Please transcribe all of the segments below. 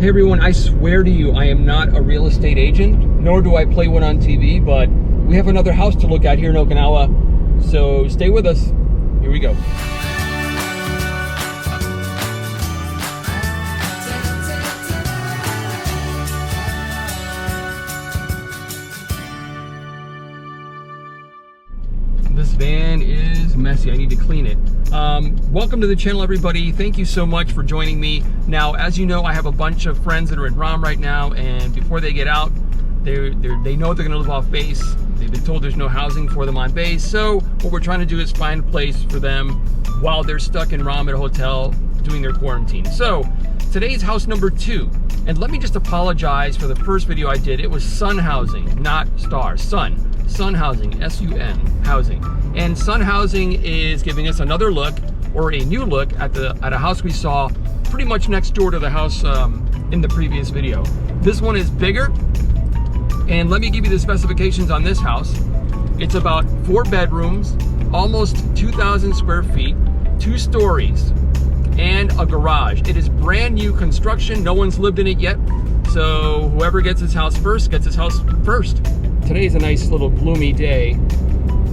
Hey everyone, I swear to you, I am not a real estate agent, nor do I play one on TV, but we have another house to look at here in Okinawa, so stay with us. Here we go. This van is messy. I need to clean it. Welcome to the channel, everybody. Thank you so much for joining me. Now, as you know, I have a bunch of friends that are in ROM right now, and before they get out, they know they're gonna live off base. They've been told there's no housing for them on base. So what we're trying to do is find a place for them while they're stuck in ROM at a hotel doing their quarantine. So today's house number 2. And let me just apologize for the first video I did. It was Sun Housing, not Star. Sun Housing, S-U-N, housing. And Sun Housing is giving us another look, or a new look, at a house we saw pretty much next door to the house in the previous video. This one is bigger, and let me give you the specifications on this house. It's about 4 bedrooms, almost 2,000 square feet, 2 stories, and a garage. It is brand new construction. No one's lived in it yet, so whoever gets his house first gets his house first. Today's a nice little gloomy day,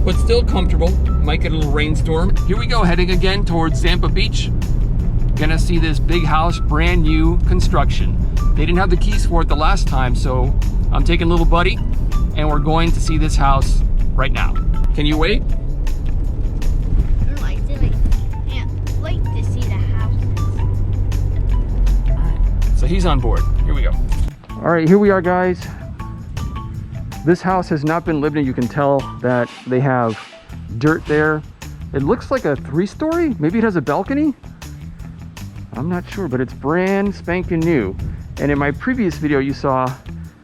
but still comfortable. Might get a little rainstorm. Here we go, heading again towards Zampa Beach. Gonna see this big house, brand new construction. They didn't have the keys for it the last time, so I'm taking little buddy, and we're going to see this house right now. Can you wait? I can't wait to see the houses. All right, so he's on board. Here we go. All right, here we are, guys. This house has not been lived in. You can tell that they have dirt there. It looks like a 3-story. Maybe it has a balcony. I'm not sure, but it's brand spanking new. And in my previous video, you saw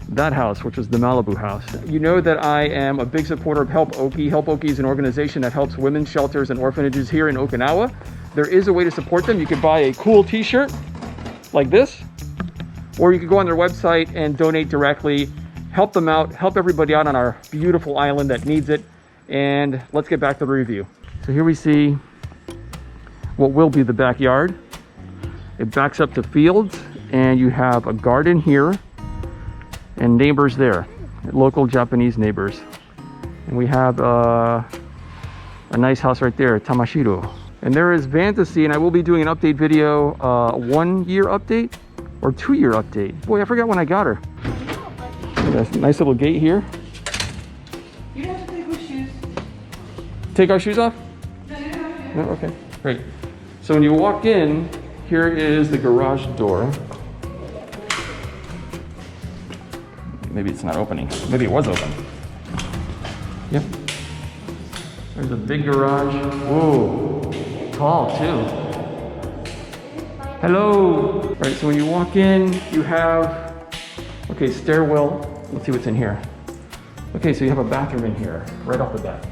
that house, which was the Malibu house. You know that I am a big supporter of Help Oki. Help Oki is an organization that helps women's shelters and orphanages here in Okinawa. There is a way to support them. You could buy a cool t-shirt like this, or you could go on their website and donate directly. Help them out, help everybody out on our beautiful island that needs it. And let's get back to the review. So here we see what will be the backyard. It backs up to fields, and you have a garden here and neighbors there, local Japanese neighbors. And we have a nice house right there, Tamashiro. And there is van to see, and I will be doing an update video, 1-year update or 2-year update. Boy, I forgot when I got her. Nice little gate here. You don't have to take our shoes. Take our shoes off? No, you don't have to. No? Okay, great. So when you walk in, here is the garage door. Maybe it's not opening. Maybe it was open. Yep. There's a big garage. Whoa, tall too. Hello. All right, so when you walk in, you have, okay, stairwell. Let's see what's in here. Okay, so you have a bathroom in here, right off the bat.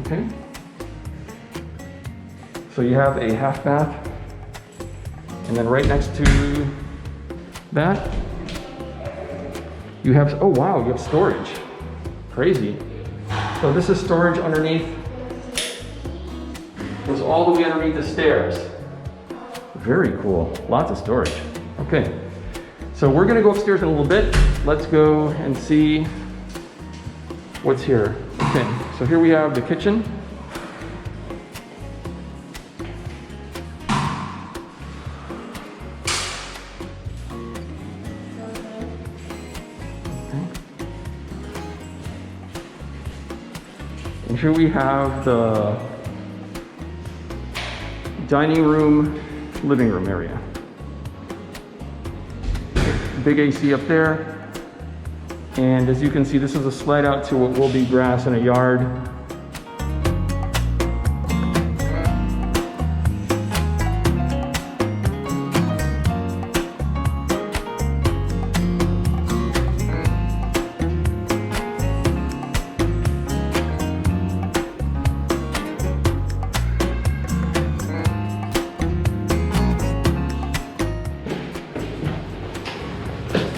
Okay. So you have a half bath, and then right next to that, you have, oh wow, you have storage. Crazy. So this is storage underneath. Goes all the way underneath the stairs. Very cool, lots of storage. Okay. So we're gonna go upstairs in a little bit. Let's go and see what's here. Okay, so here we have the kitchen. Okay. And here we have the dining room, living room area. Big AC up there, and as you can see, this is a slide out to what will be grass in a yard.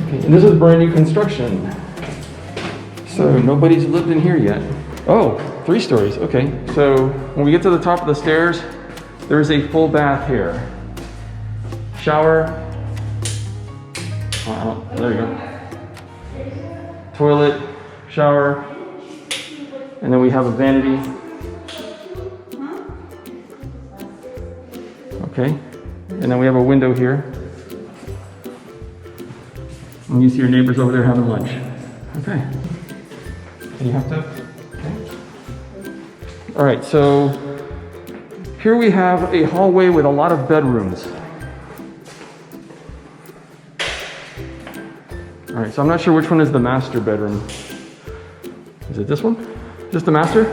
And this is brand new construction. So nobody's lived in here yet. Oh, 3 stories, okay. So when we get to the top of the stairs, there's a full bath here. Shower, There you go. Toilet, shower, and then we have a vanity. Okay, and then we have a window here. And you see your neighbors over there having lunch. Okay. And you have to, okay. All right, so here we have a hallway with a lot of bedrooms. All right, so I'm not sure which one is the master bedroom. Is it this one? Just the master?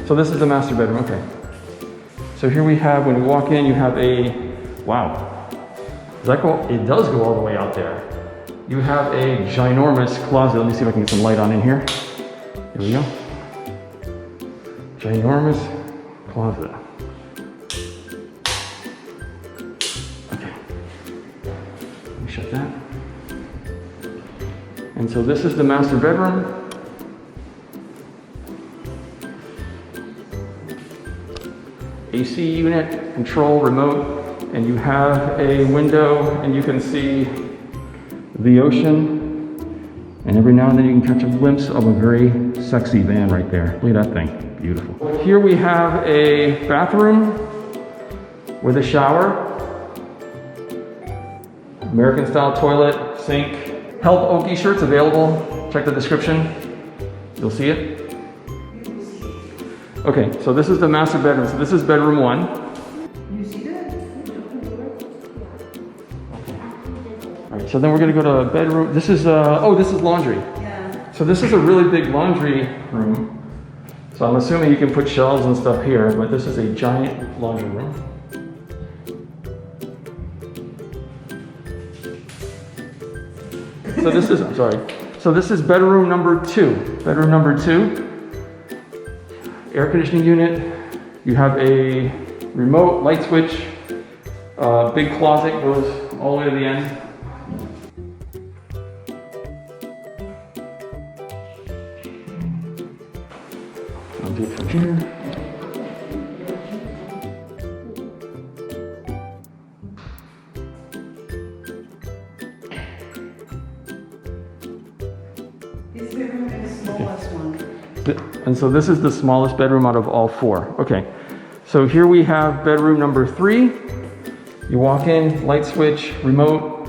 So this is the master bedroom, okay. So here we have, when you walk in, you have a, wow. Does that go, it does go all the way out there. You have a ginormous closet. Let me see if I can get some light on in here. Here we go. Ginormous closet. Okay. Let me shut that. And so this is the master bedroom. AC unit, control, remote, and you have a window and you can see the ocean. And every now and then you can catch a glimpse of a very sexy van right there. Look at that thing, beautiful. Here we have a bathroom with a shower, American style toilet, sink. Help Oki shirts available. Check the description. You'll see it. Okay, so this is the master bedroom. So this is bedroom 1. You see that? All right, so then we're gonna go to bedroom. This is, oh, this is laundry. Yeah. So this is a really big laundry room. So I'm assuming you can put shelves and stuff here, but this is a giant laundry room. So this is, I'm sorry. So this is bedroom number 2. Bedroom number 2. Air conditioning unit. You have a remote light switch. Big closet goes all the way to the end. I'll do it from here. This bedroom is the smallest one. And so this is the smallest bedroom out of all 4. Okay, so here we have bedroom number 3. You walk in, light switch, remote.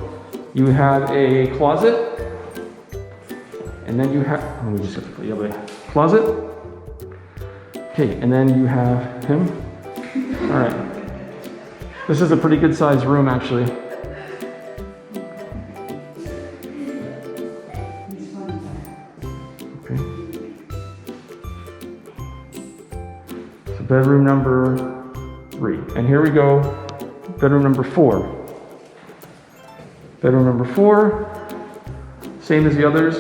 You have a closet. And then you have, let me just get the other closet. Okay, and then you have him. All right. This is a pretty good sized room actually. Bedroom number 3. And here we go, bedroom number 4. Bedroom number 4, same as the others,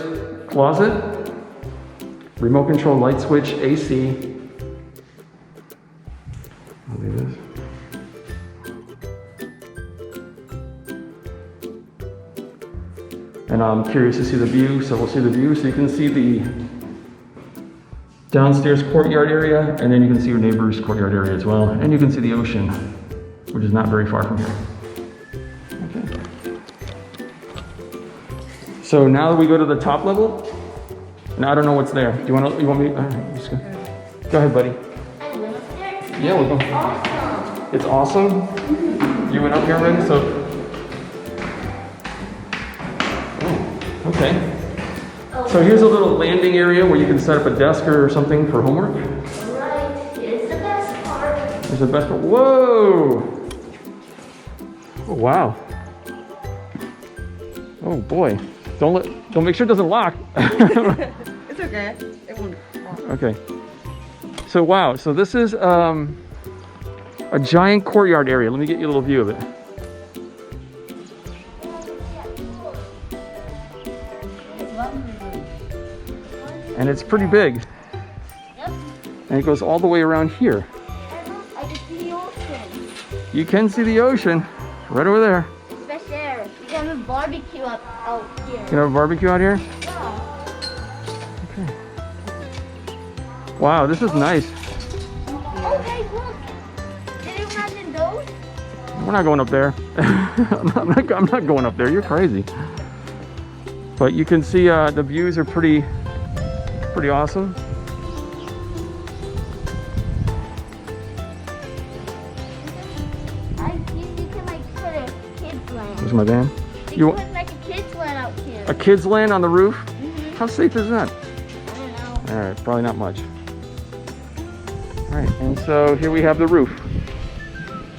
closet, remote control light switch, AC. I'll do this. And I'm curious to see the view, so we'll see the view. So you can see the downstairs courtyard area, and then you can see your neighbor's courtyard area as well. And you can see the ocean, which is not very far from here. Okay. So now we go to the top level, and I don't know what's there. Do you want me, just go ahead, buddy. I went up there. Yeah, we're going. Awesome. It's awesome. You went up here already, so. Oh, okay. So here's a little landing area where you can set up a desk or something for homework. Right, here's the best part. Here's the best part. Whoa! Oh, wow. Oh boy. Don't make sure it doesn't lock. It's okay. It won't. Okay. So wow, so this is a giant courtyard area. Let me get you a little view of it. And it's pretty big. Yep. And it goes all the way around here. I can see the ocean. You can see the ocean right over there. Fresh air. We can have a barbecue out here. You have a barbecue out here? Yeah. Okay. Wow, this is nice. Oh, hey, look. Did you imagine those? We're not going up there. I'm not going up there. You're crazy. But you can see the views are pretty awesome. You can like put a kid's land. There's my van. You put like a kid's land out here. A kid's land on the roof? Mm-hmm. How safe is that? I don't know. All right, probably not much. All right, and so here we have the roof.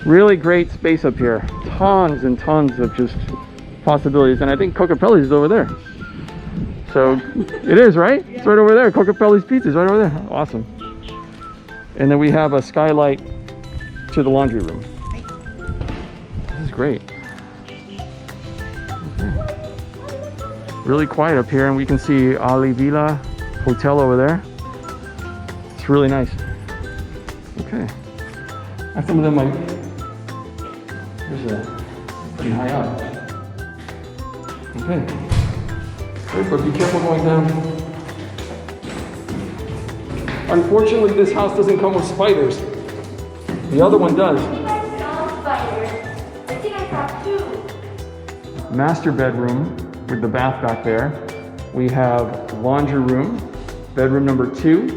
Really great space up here. Tons and tons of just possibilities. And I think Cocapelli's is over there. So it is, right? It's right over there. Cocapelli's Pizza is right over there. Awesome. And then we have a skylight to the laundry room. This is great. Okay. Really quiet up here, and we can see Ali Villa Hotel over there. It's really nice. Okay. And some of them like, there's a pretty high up. Okay. Great, but be careful going down. Unfortunately, this house doesn't come with spiders. The other one does. I think I saw two. Master bedroom with the bath back there. We have laundry room, bedroom number 2,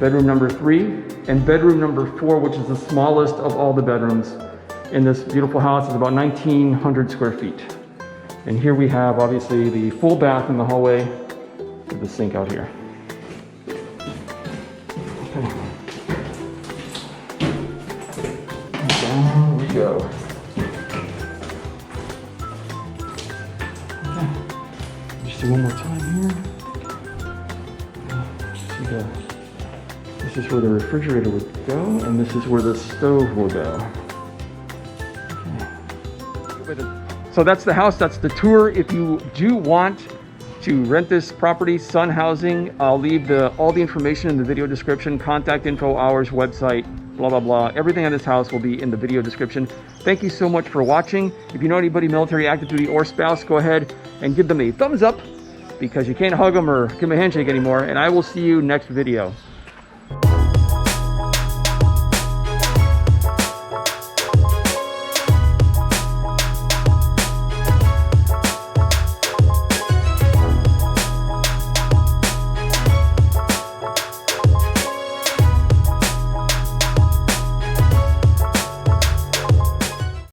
bedroom number 3, and bedroom number 4, which is the smallest of all the bedrooms in this beautiful house. It's about 1,900 square feet. And here we have obviously the full bath in the hallway with the sink out here. Okay. Down we go. Okay. Just do one more time here. This is where the refrigerator would go, and this is where the stove will go. Okay. So that's the house, that's the tour. If you do want to rent this property, Sun Housing, I'll leave all the information in the video description, contact info, hours, website, blah, blah, blah. Everything on this house will be in the video description. Thank you so much for watching. If you know anybody military, active duty, or spouse, go ahead and give them a thumbs up, because you can't hug them or give them a handshake anymore, and I will see you next video.